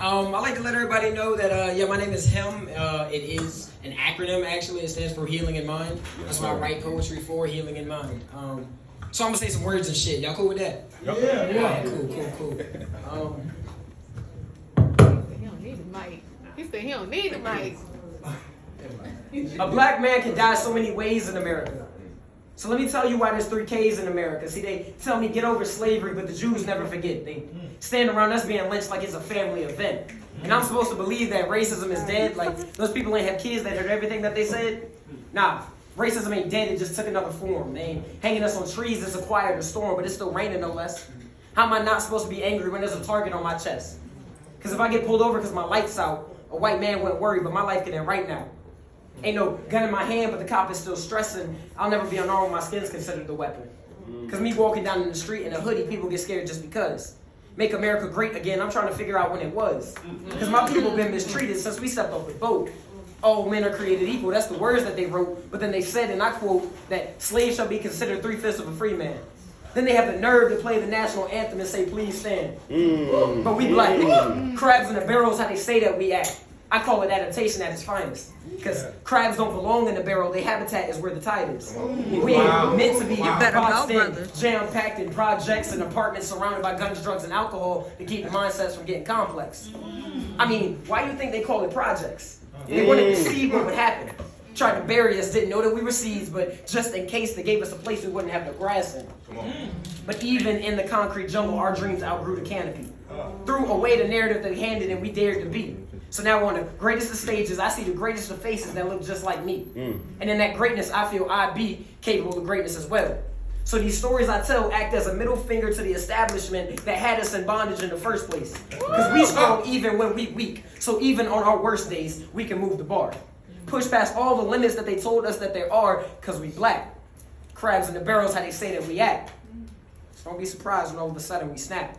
I like to let everybody know that, my name is H.I.M. It is an acronym, actually. It stands for Healing in Mind. That's what I write poetry for, Healing in Mind. So I'm going to say some words and shit. Y'all cool with that? Yeah. Cool. He don't need the mic. He said he don't need the mic. A black man can die so many ways in America. So let me tell you why there's 3 Ks in America. See, they tell me get over slavery, but the Jews never forget. They stand around us being lynched like it's a family event. And I'm supposed to believe that racism is dead? Like, those people ain't have kids that heard everything that they said? Nah, racism ain't dead, it just took another form. They ain't hanging us on trees, it's acquired a storm, but it's still raining no less. How am I not supposed to be angry when there's a target on my chest? Because if I get pulled over because my light's out, a white man wouldn't worry, but my life could end right now. Ain't no gun in my hand, but the cop is still stressing. I'll never be unarmed, my skin's considered the weapon. Because me walking down in the street in a hoodie, people get scared just because. Make America great again, I'm trying to figure out when it was. Because my people been mistreated since we stepped off the boat. All men are created equal, that's the words that they wrote. But then they said, and I quote, that slaves shall be considered 3/5 of a free man. Then they have the nerve to play the national anthem and say, please stand. But we black. Crabs in the barrels, how they say that we act. I call it adaptation at its finest. Because crabs don't belong in the barrel, their habitat is where the tide is. We ain't meant to be boxed in, jam-packed in projects and apartments surrounded by guns, drugs, and alcohol to keep the mindsets from getting complex. I mean, why do you think they call it projects? They wanted to see what would happen. Tried to bury us, didn't know that we were seeds, but just in case they gave us a place we wouldn't have no grass in. But even in the concrete jungle, our dreams outgrew the canopy. Threw away the narrative they handed and we dared to be. So now on the greatest of stages, I see the greatest of faces that look just like me. And in that greatness, I feel I be capable of greatness as well. So these stories I tell act as a middle finger to the establishment that had us in bondage in the first place. Because we strong even when we weak. So even on our worst days, we can move the bar. Push past all the limits that they told us that there are, because we black. Crabs in the barrels, how they say that we act. So don't be surprised when all of a sudden we snap.